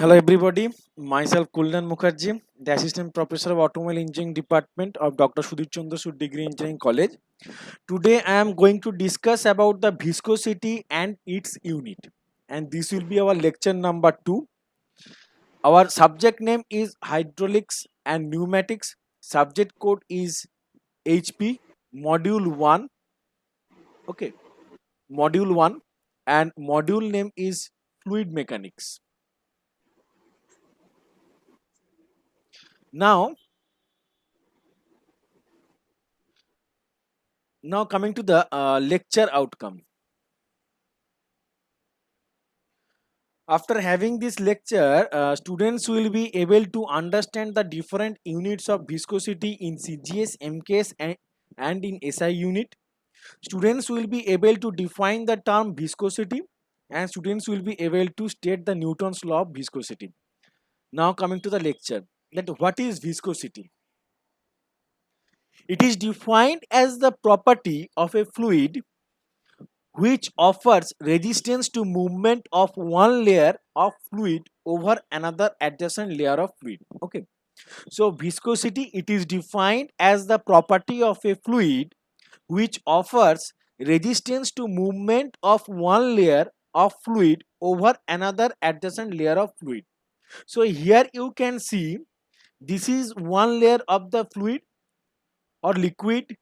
Hello everybody, myself Kulnan Mukherjee, the Assistant Professor of Automobile Engineering Department of Dr. Sudhir Chandra Sud Degree Engineering College. Today I am going to discuss about the viscosity and its unit, and this will be our lecture number 2. Our subject name is Hydraulics and Pneumatics. Subject code is HP Module 1. Okay, Module 1, and module name is Fluid Mechanics. Now coming to the lecture outcome. After having this lecture, students will be able to understand the different units of viscosity in CGS, MKS and in SI unit. Students will be able to define the term viscosity, and students will be able to state the Newton's law of viscosity. Now coming to the lecture, that what is viscosity? It is defined as the property of a fluid which offers resistance to movement of one layer of fluid over another adjacent layer of fluid. Okay, so viscosity, it is defined as the property of a fluid which offers resistance to movement of one layer of fluid over another adjacent layer of fluid. So here you can see this is one layer of the fluid or liquid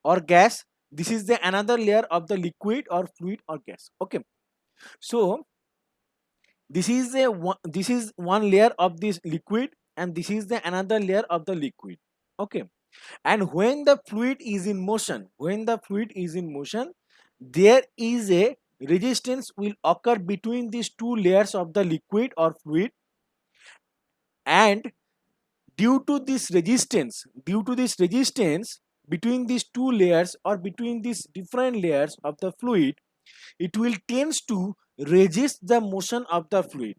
or gas. This is the another layer of the liquid or fluid or gas. Okay, so this is one layer of this liquid, and this is the another layer of the liquid. Okay, and when the fluid is in motion, there is a resistance will occur between these two layers of the liquid or fluid, and due to this resistance between these two layers or between these different layers of the fluid, it will tends to resist the motion of the fluid.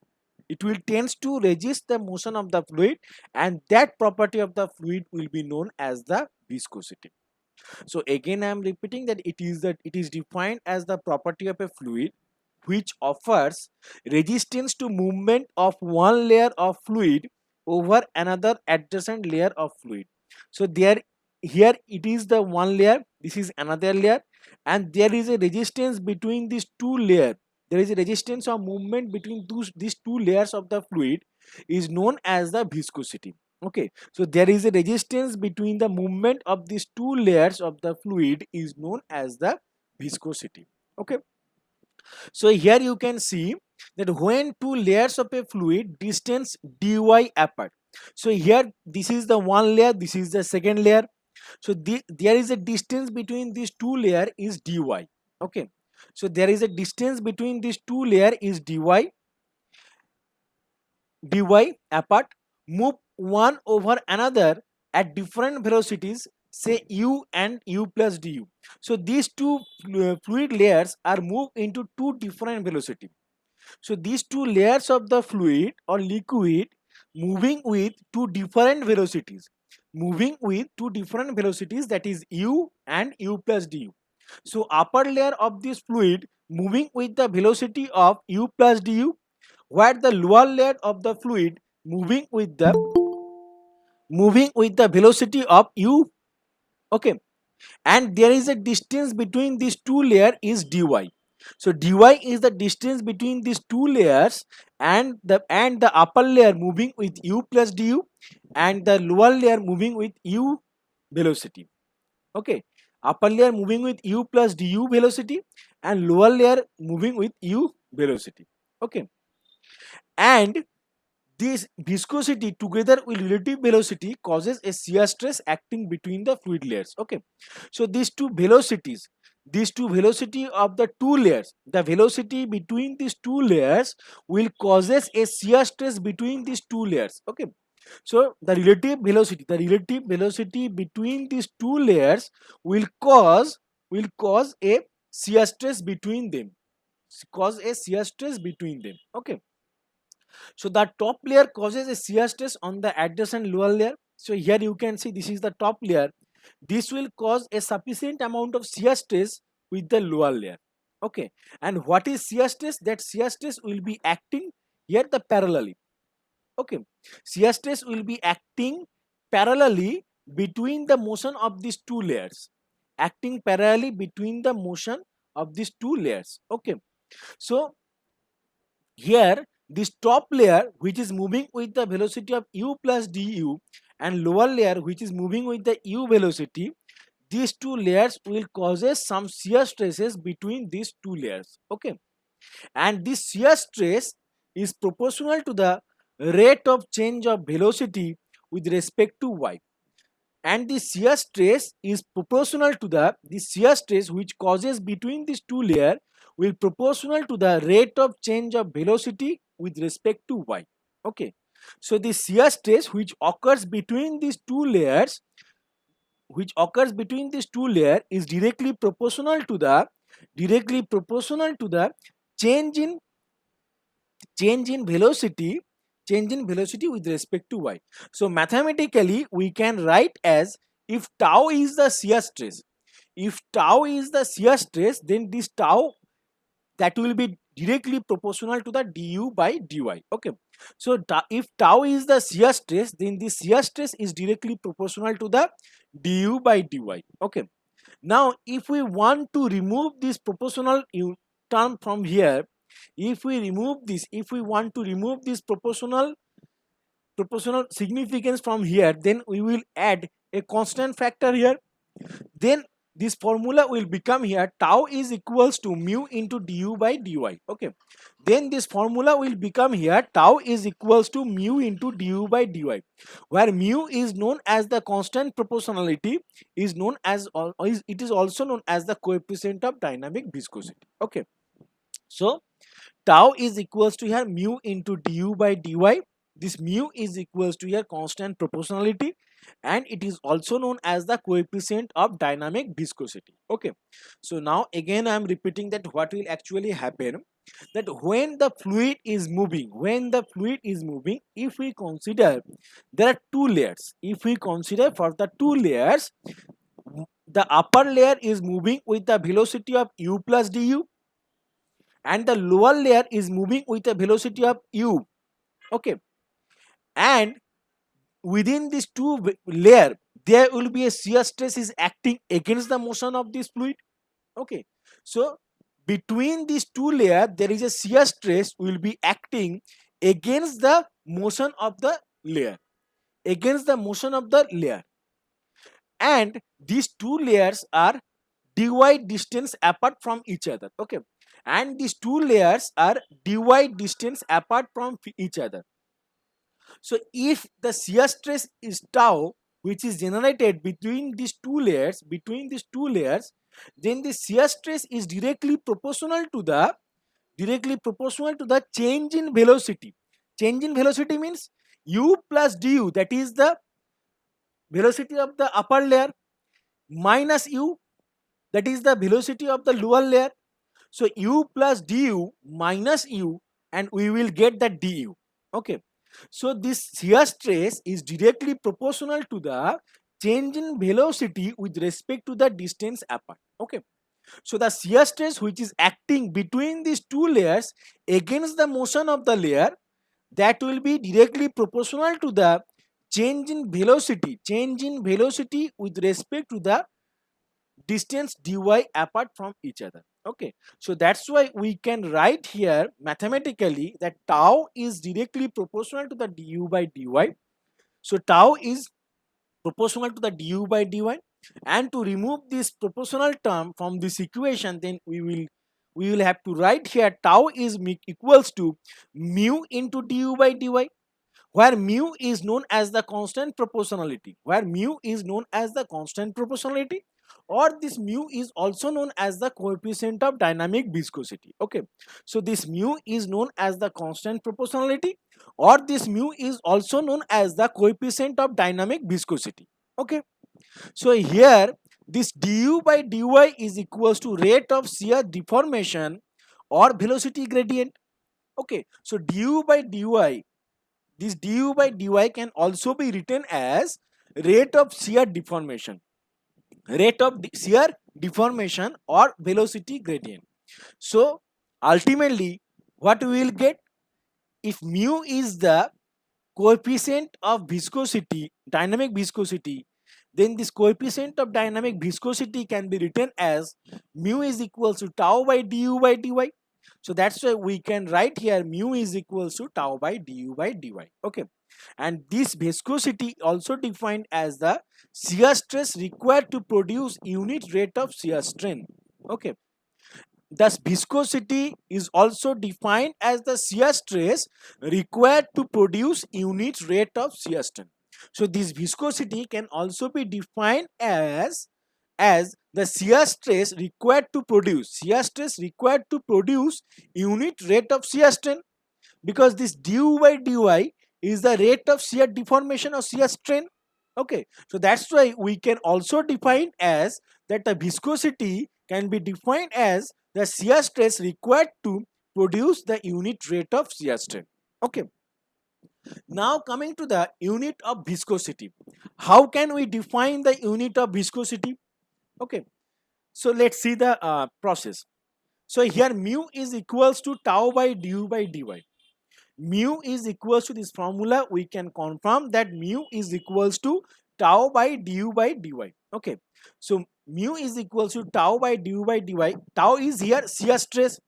And that property of the fluid will be known as the viscosity. So again I am repeating that it is defined as the property of a fluid which offers resistance to movement of one layer of fluid over another adjacent layer of fluid. So here it is the one layer, this is another layer, and there is a resistance between these two layers. There is a resistance of movement between these two layers of the fluid is known as the viscosity. Okay, so there is a resistance between the movement of these two layers of the fluid is known as the viscosity. Okay, so here you can see that when two layers of a fluid distance dy apart. So here this is the one layer, this is the second layer. So there is a distance between these two layer is dy. Okay, so there is a distance between these two layer is dy apart, move one over another at different velocities, say u and u plus du. So these two fluid layers are moved into two different velocity. So these two layers of the fluid or liquid moving with two different velocities, that is u and u plus du. So upper layer of this fluid moving with the velocity of u plus du, where the lower layer of the fluid moving with the velocity of u. Okay, and there is a distance between these two layers is dy. So dy is the distance between these two layers, and the upper layer moving with u plus du, and the lower layer moving with u velocity. Okay, upper layer moving with u plus du velocity, and lower layer moving with u velocity. Okay, and this viscosity together with relative velocity causes a shear stress acting between the fluid layers. Okay, so these two velocity of the two layers, the velocity between these two layers will causes a shear stress between these two layers. Okay, so the relative velocity between these two layers will cause a shear stress between them. Okay, so the top layer causes a shear stress on the adjacent lower layer. So here you can see this is the top layer. This will cause a sufficient amount of shear stress with the lower layer. Okay, and what is shear stress? That shear stress will be acting here the parallelly. Okay, shear stress will be acting parallelly between the motion of these two layers, acting parallelly between the motion of these two layers. Okay, so here this top layer which is moving with the velocity of u plus du and lower layer which is moving with the u velocity, these two layers will causes some shear stresses between these two layers. Okay, and this shear stress is proportional to the rate of change of velocity with respect to y, and the shear stress is proportional to the shear stress which causes between these two layers will proportional to the rate of change of velocity with respect to y. Okay, so the shear stress which occurs between these two layers, is directly proportional to the change in velocity, with respect to y. So mathematically we can write as, if tau is the shear stress, then this tau, that will be directly proportional to the du by dy. Okay, so if tau is the shear stress, then the shear stress is directly proportional to the du by dy. Okay, now if we want to remove this proportional term from here, if we want to remove this proportional significance from here, then we will add a constant factor here. Then this formula will become here, tau is equals to mu into du by dy. Okay, then this formula will become here, tau is equals to mu into du by dy, where mu is known as the constant proportionality, it is also known as the coefficient of dynamic viscosity. Okay, so tau is equals to here mu into du by dy. This mu is equals to here constant proportionality, and it is also known as the coefficient of dynamic viscosity. Okay, so now again I am repeating that what will actually happen, that when the fluid is moving, if we consider there are two layers, for the two layers, the upper layer is moving with the velocity of u plus du, and the lower layer is moving with a velocity of u. Okay, and within these two layer there will be a shear stress is acting against the motion of this fluid. Okay, so between these two layers there is a shear stress will be acting against the motion of the layer, and these two layers are dy distance apart from each other. Okay, and these two layers are dy distance apart from each other. So if the shear stress is tau, which is generated between these two layers, then the shear stress is directly proportional to the change in velocity. Change in velocity means u plus du, that is the velocity of the upper layer, minus u, that is the velocity of the lower layer. So u plus du minus u, and we will get the du. Okay, so this shear stress is directly proportional to the change in velocity with respect to the distance apart. Okay, so the shear stress which is acting between these two layers against the motion of the layer, that will be directly proportional to the change in velocity with respect to the distance dy apart from each other. Okay, so that's why we can write here mathematically that tau is directly proportional to the du by dy. So tau is proportional to the du by dy, and to remove this proportional term from this equation, then we will have to write here tau is equals to mu into du by dy, where mu is known as the constant proportionality, or this mu is also known as the coefficient of dynamic viscosity. Okay, so this mu is known as the constant proportionality, or this mu is also known as the coefficient of dynamic viscosity. Okay, so here this du by dy is equals to rate of shear deformation or velocity gradient. Okay, so du by dy, this du by dy can also be written as rate of shear deformation, or velocity gradient. So ultimately what we will get, if mu is the coefficient of viscosity, dynamic viscosity, then this coefficient of dynamic viscosity can be written as mu is equals to tau by du by dy. So that's why we can write here mu is equals to tau by du by dy. Okay, and this viscosity also defined as the shear stress required to produce unit rate of shear strain. Okay, thus viscosity is also defined as the shear stress required to produce unit rate of shear strain. So this viscosity can also be defined as the shear stress required to produce unit rate of shear strain, because this du by dy is the rate of shear deformation or shear strain. Okay, so that's why we can also define as that the viscosity can be defined as the shear stress required to produce the unit rate of shear strain. Okay, now coming to the unit of viscosity, how can we define the unit of viscosity? Okay, so let's see the process. So here mu is equals to tau by du by dy. Mu is equals to this formula, we can confirm that mu is equals to tau by du by dy. Okay, so mu is equals to tau by du by dy. Tau is here shear stress,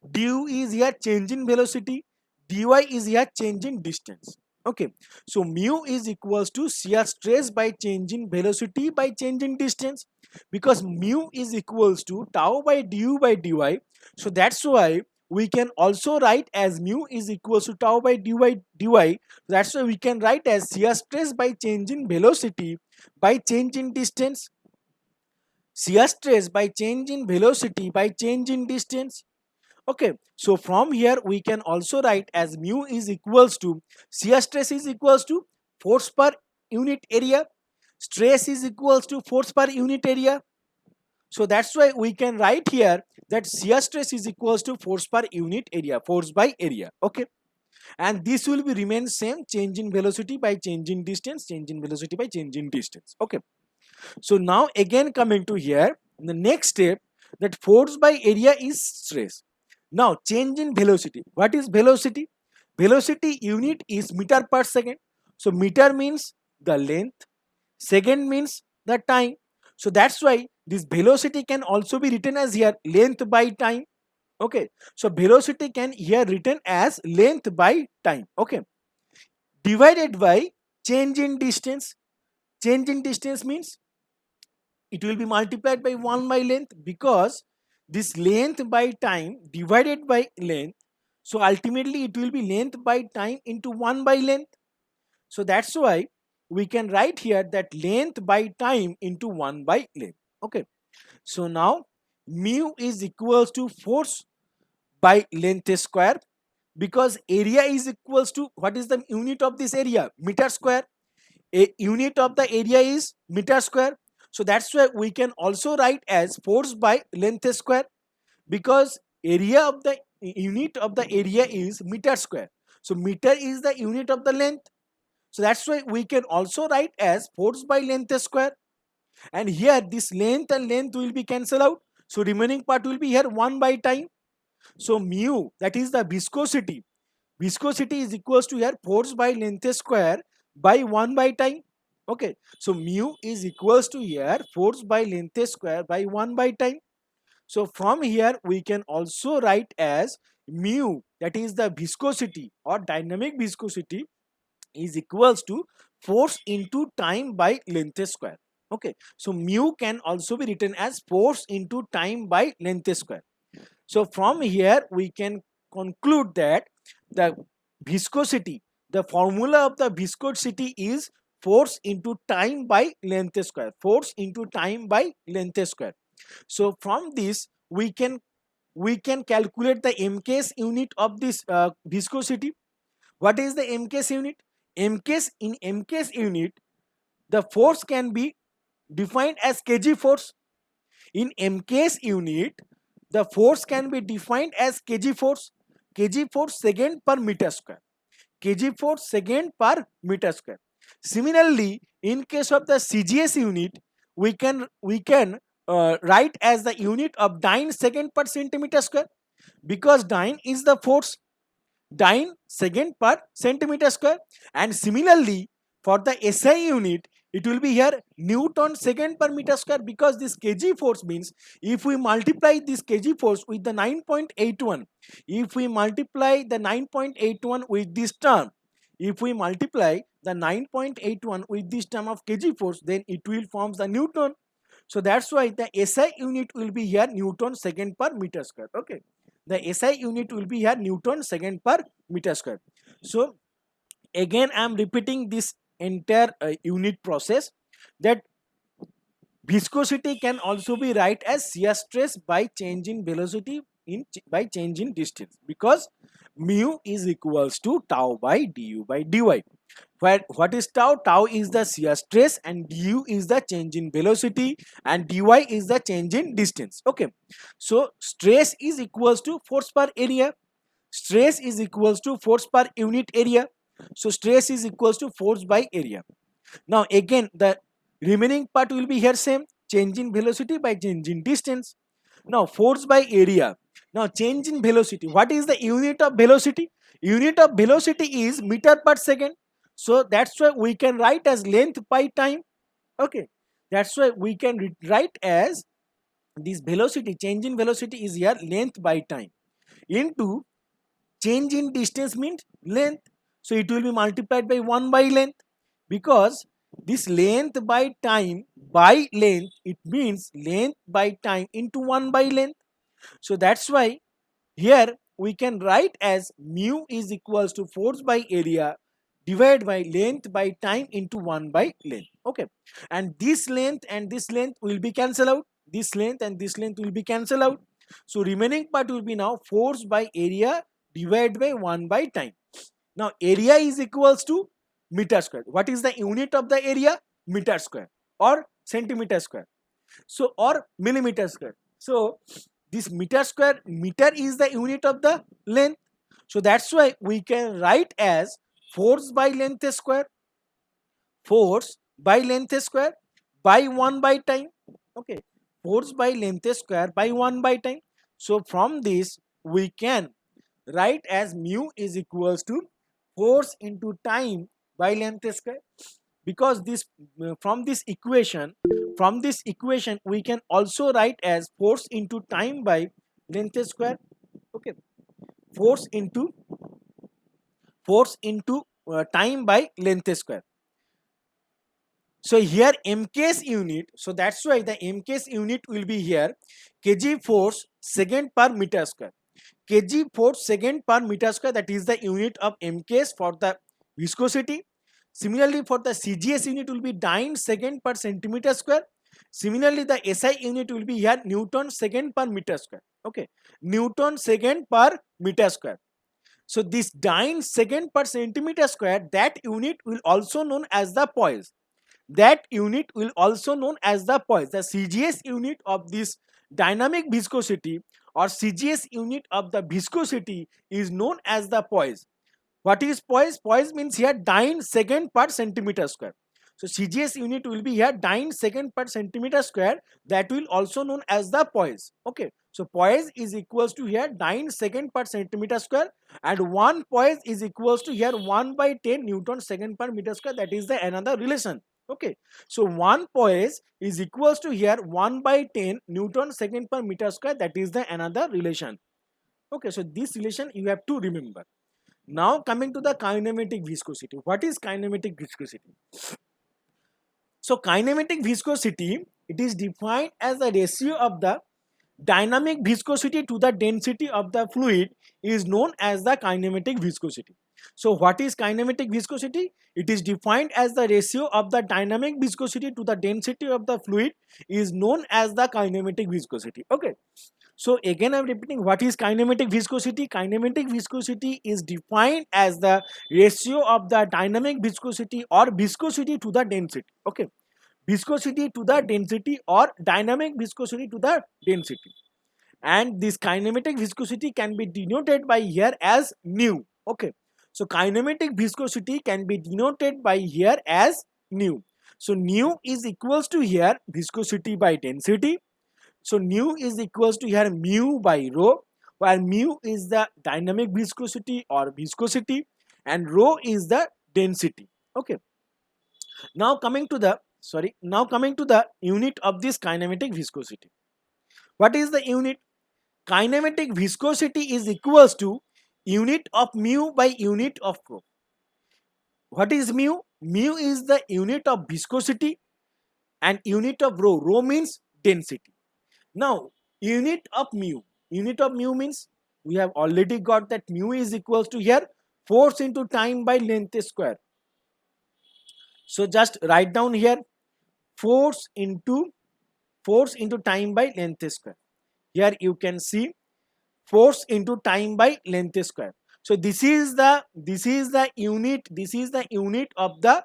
du is here change in velocity, dy is here change in distance. Okay, so mu is equals to shear stress by change in velocity by change in distance, because mu is equals to tau by du by dy. So that's why we can also write as mu is equals to tau by du by dy. That's why we can write as shear stress by change in velocity by change in distance. Shear stress by change in velocity by change in distance. Okay, so from here we can also write as mu is equals to shear stress is equals to force per unit area, stress is equals to force per unit area. So that's why we can write here that shear stress is equals to force per unit area, force by area. Okay, and this will be remain same, change in velocity by change in distance, change in velocity by change in distance. Okay, so now again coming to here, in the next step, that force by area is stress. Now change in velocity. What is velocity? Velocity unit is meter per second. So meter means the length, second means the time. So that's why this velocity can also be written as here length by time. Okay, so velocity can here written as length by time. Okay, divided by change in distance. Change in distance means it will be multiplied by 1 by length, because this length by time divided by length, so ultimately it will be length by time into 1 by length. So that's why we can write here that length by time into 1 by length. Okay, so now mu is equals to force by length square, because area is equals to, what is the unit of this area? Meter square. A unit of the area is meter square. So that's why we can also write as force by length square, because area of the unit of the area is meter square. So meter is the unit of the length. So that's why we can also write as force by length square. And here this length and length will be cancelled out. So remaining part will be here 1 by time. So mu, that is the viscosity. Viscosity is equals to here force by length square by 1 by time. Okay, so mu is equals to here force by length square by 1 by time. So from here we can also write as mu, that is the viscosity or dynamic viscosity, is equals to force into time by length square. Okay, so mu can also be written as force into time by length square. So from here we can conclude that the viscosity, the formula of the viscosity is force into time by length square, force into time by length square. So from this we can calculate the mks unit of this viscosity. What is the mks unit? mks unit, the force can be defined as kg force. In mks unit, the force can be defined as kg force, kg force second per meter square, kg force second per meter square. Similarly, in case of the cgs unit, we can write as the unit of dyne second per centimeter square, because dyne is the force, dyne second per centimeter square. And similarly for the SI unit, it will be here Newton second per meter square, because this kg force means if we multiply this kg force with the 9.81, if we multiply the 9.81 with this term, if we multiply the 9.81 with this term of kg force, then it will form the Newton. So that's why the SI unit will be here Newton second per meter square. Okay, the SI unit will be here Newton second per meter square. So again I am repeating this entire unit process, that viscosity can also be write as shear stress by change in velocity by change in distance, because mu is equals to tau by du by dy. Where what is tau? Tau is the shear stress and du is the change in velocity and dy is the change in distance. Okay, so stress is equals to force per area, stress is equals to force per unit area. So stress is equals to force by area. Now again the remaining part will be here same, change in velocity by change in distance. Now force by area. Now change in velocity, what is the unit of velocity? Unit of velocity is meter per second. So that's why we can write as length by time. Okay, that's why we can write as this velocity, change in velocity is here length by time, into change in distance means length. So it will be multiplied by 1 by length, because this length by time by length, it means length by time into 1 by length. So that's why here we can write as mu is equals to force by area divided by length by time into 1 by length. Okay, and this length and this length will be cancelled out, this length and this length will be cancelled out. So remaining part will be now force by area divided by 1 by time. Now area is equals to meter square. What is the unit of the area? Meter square or centimeter square, so or millimeter square. So this meter square, meter is the unit of the length. So that's why we can write as force by length square, force by length square by 1 by time. Okay, force by length square by 1 by time. So from this we can write as mu is equals to force into time by length square, because this from this equation, we can also write as force into time by length square. Okay, force into time by length square. So here mk's unit, so that's why the mk's unit will be here kg force second per meter square. Kg force second per meter square, that is the unit of mk's for the viscosity. Similarly for the cgs unit will be dyne second per centimeter square. Similarly the SI unit will be here Newton second per meter square. Okay, Newton second per meter square. So this dyne second per centimeter square, that unit will also known as the poise. That unit will also known as the poise. The CGS unit of this dynamic viscosity or CGS unit of the viscosity is known as the poise. What is poise? Poise means here dyne second per centimeter square. So CGS unit will be here dyne second per centimeter square, that will also known as the poise. Okay, so poise is equals to here dyne second per centimeter square, and 1 poise is equals to here 1 by 10 Newton second per meter square, that is the another relation. Okay, so 1 poise is equals to here 1 by 10 Newton second per meter square, that is the another relation. Okay, so this relation you have to remember. Now coming to the kinematic viscosity. What is kinematic viscosity? So kinematic viscosity, it is defined as the ratio of the dynamic viscosity to the density of the fluid is known as the kinematic viscosity. So what is kinematic viscosity? It is defined as the ratio of the dynamic viscosity to the density of the fluid is known as the kinematic viscosity. Okay. So again I am repeating, what is kinematic viscosity? Kinematic viscosity is defined as the ratio of the dynamic viscosity or viscosity to the density. Okay. Viscosity to the density or dynamic viscosity to the density. And this kinematic viscosity can be denoted by here as nu. Okay. So kinematic viscosity can be denoted by here as nu. So nu is equals to here viscosity by density. So nu is equals to here mu by rho. where mu is the dynamic viscosity or viscosity and rho is the density. Okay. Now coming to the unit of this kinematic viscosity. What is the unit? Kinematic viscosity is equals to unit of mu by unit of rho. What is mu? Mu is the unit of viscosity and unit of rho. Rho means density. Now, unit of mu. Unit of mu means we have already got that mu is equals to here force into time by length square. So just write down here force into time by length square. Here you can see force into time by length square. So this is the unit of the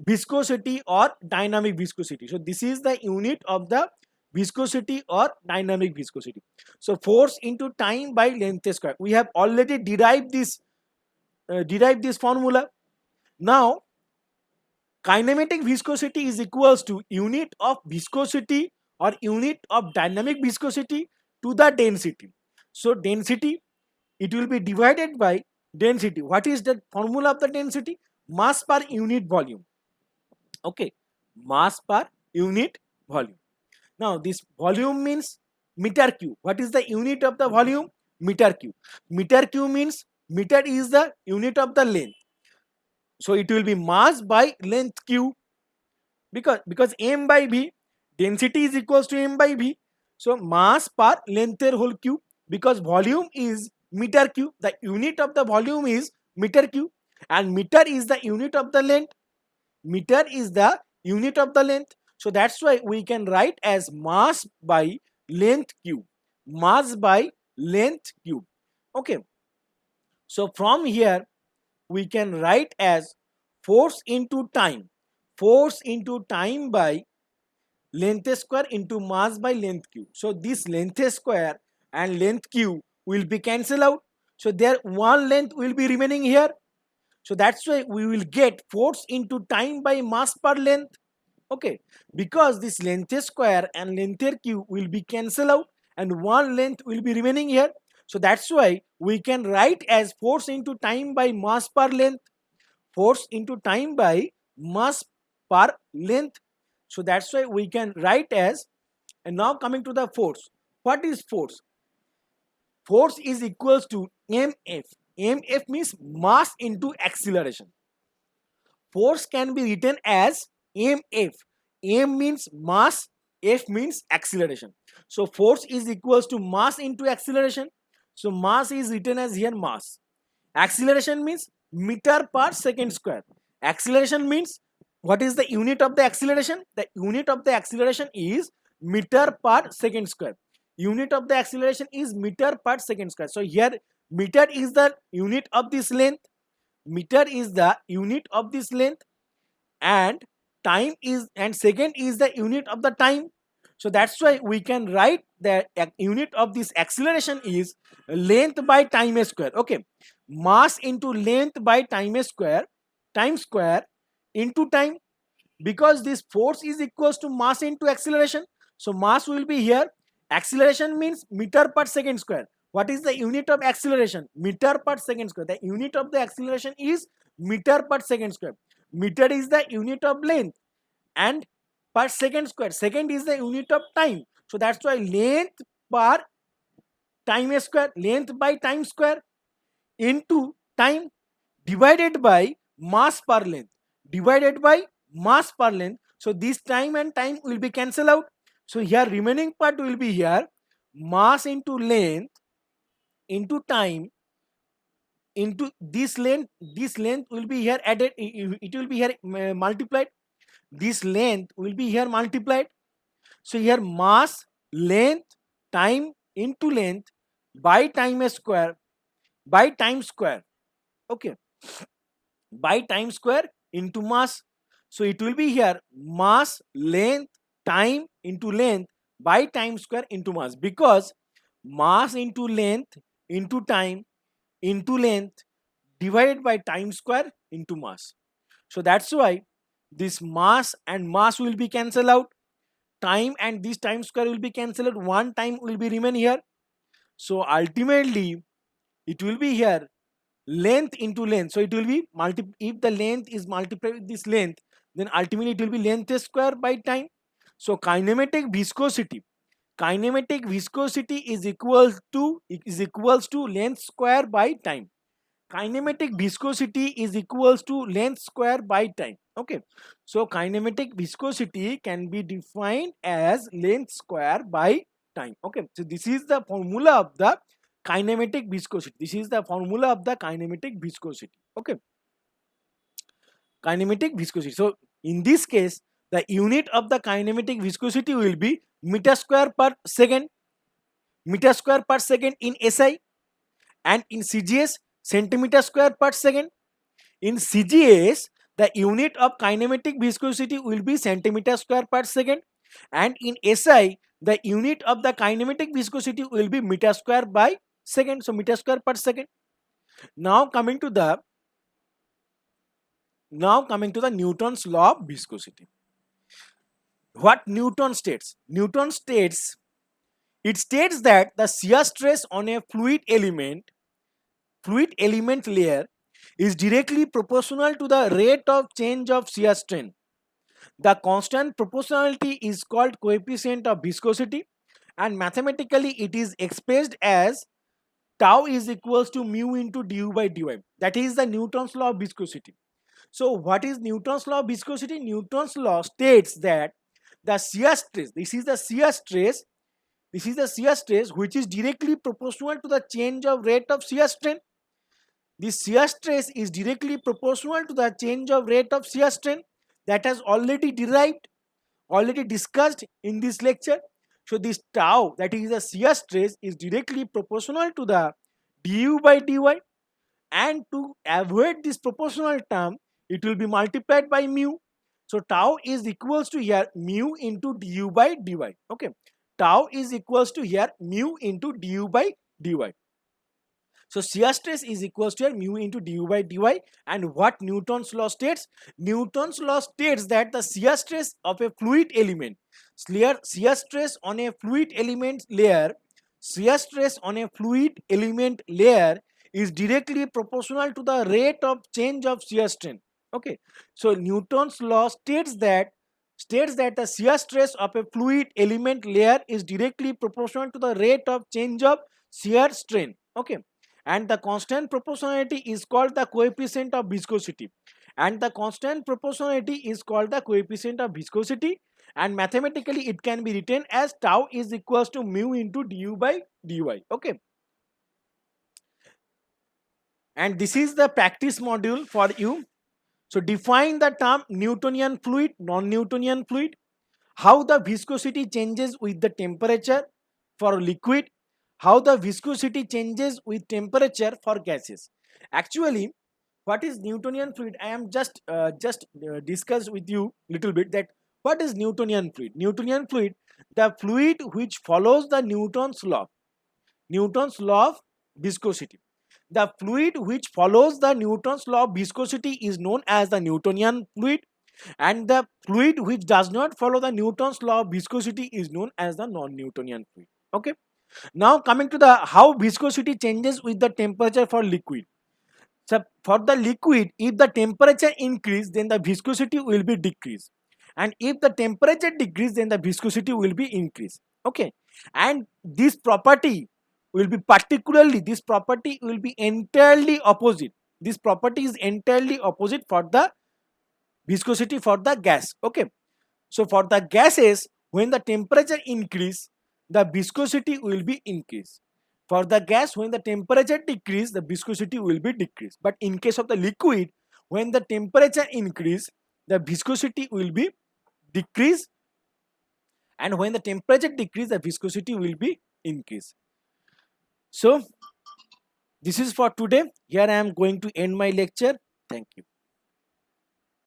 viscosity or dynamic viscosity. So this is the unit of the viscosity or dynamic viscosity. So force into time by length square. We have already derived this formula. Now kinematic viscosity is equals to unit of viscosity or unit of dynamic viscosity to the density. So density, it will be divided by density. What is the formula of the density? Mass per unit volume. Okay, mass per unit volume. Now this volume means meter cube. What is the unit of the volume? Meter cube. Meter cube means meter is the unit of the length. So it will be mass by length cube, because m by v, density is equals to m by v. So mass per length whole cube, because volume is meter cube, the unit of the volume is meter cube, and meter is the unit of the length. Meter is the unit of the length. So that's why we can write as mass by length cube. Mass by length cube. Okay. So from here we can write as force into time. Force into time by length square into mass by length cube. So this length square and length cube will be cancelled out. So there one length will be remaining here. So that's why we will get force into time by mass per length. Okay, because this length square and length cube will be cancelled out and one length will be remaining here. So that's why we can write as force into time by mass per length. Force into time by mass per length. So that's why we can write as, and now coming to the force. What is force? Force is equals to mf. mf means mass into acceleration. Force can be written as mf. m means mass, f means acceleration. So force is equals to mass into acceleration. So mass is written as here mass. Acceleration means meter per second square. Acceleration means, what is the unit of the acceleration? The unit of the acceleration is meter per second square. Unit of the acceleration is meter per second square. So here meter is the unit of this length. Meter is the unit of this length, and time is, and second is the unit of the time. So that's why we can write the unit of this acceleration is length by time square. Okay, mass into length by time square into time, because this force is equals to mass into acceleration. So mass will be here. Acceleration means meter per second square. What is the unit of acceleration? Meter per second square. The unit of the acceleration is meter per second square. Meter is the unit of length and per second square. Second is the unit of time. So that's why length per time square, length by time square into time divided by mass per length. Divided by mass per length. So this time and time will be cancelled out. So here remaining part will be here mass into length into time into this length will be here added, it will be here multiplied, this length will be here multiplied. So here mass, length, time into length by time square by time square. Okay, by time square into mass. So it will be here mass, length, time into length by time square into mass, because mass into length into time into length divided by time square into mass. So that's why this mass and mass will be cancelled out. Time and this time square will be cancelled. One time will be remain here. So ultimately it will be here length into length. So it will be if the length is multiplied with this length, then ultimately it will be length square by time. So kinematic viscosity is equals to length square by time. Kinematic viscosity is equals to length square by time. Okay, so kinematic viscosity can be defined as length square by time. Okay, so this is the formula of the kinematic viscosity. This is the formula of the kinematic viscosity. Okay, kinematic viscosity. So in this case, the unit of the kinematic viscosity will be meter square per second, in SI, and in CGS centimeter square per second. In CGS, the unit of kinematic viscosity will be centimeter square per second, and in SI, the unit of the kinematic viscosity will be meter square by second. So meter square per second. Now coming to the Newton's law of viscosity. What Newton states? Newton states that the shear stress on a fluid element layer is directly proportional to the rate of change of shear strain. The constant proportionality is called coefficient of viscosity, and mathematically it is expressed as tau is equals to mu into du by dy. That is the Newton's law of viscosity. So what is Newton's law of viscosity? Newton's law states that the shear stress, this is the shear stress which is directly proportional to the change of rate of shear strain. This shear stress is directly proportional to the change of rate of shear strain that has already discussed in this lecture. So this tau, that is the shear stress, is directly proportional to the du by dy, and to avoid this proportional term, it will be multiplied by mu. So tau is equals to here mu into du by dy. Okay, tau is equals to here mu into du by dy. So shear stress is equals to mu into du by dy. And what Newton's law states? Newton's law states that the shear stress of a fluid element, shear stress on a fluid element layer, is directly proportional to the rate of change of shear strain. Okay, so Newton's law states that the shear stress of a fluid element layer is directly proportional to the rate of change of shear strain. Okay, and the constant proportionality is called the coefficient of viscosity, and and mathematically it can be written as tau is equals to mu into du by dy. Okay, and this is the practice module for you. So define the term Newtonian fluid, non-Newtonian fluid, how the viscosity changes with the temperature for liquid, how the viscosity changes with temperature for gases. Actually, what is Newtonian fluid? I am just discuss with you little bit that what is Newtonian fluid. Newtonian fluid, the fluid which follows the Newton's law of viscosity. The fluid which follows the Newton's law of viscosity is known as the Newtonian fluid, and the fluid which does not follow the Newton's law of viscosity is known as the non-Newtonian fluid. Okay, now coming to the how viscosity changes with the temperature for liquid. So for the liquid, if the temperature increase, then the viscosity will be decrease, and if the temperature decrease, then the viscosity will be increase. Okay, and this property will be entirely opposite. This property is entirely opposite for the viscosity for the gas. Okay, so for the gases, when the temperature increase, the viscosity will be increase. For the gas, when the temperature decrease, the viscosity will be decrease. But in case of the liquid, when the temperature increase, the viscosity will be decrease, and when the temperature decrease, the viscosity will be increase. So this is for today. Here I am going to end my lecture. Thank you.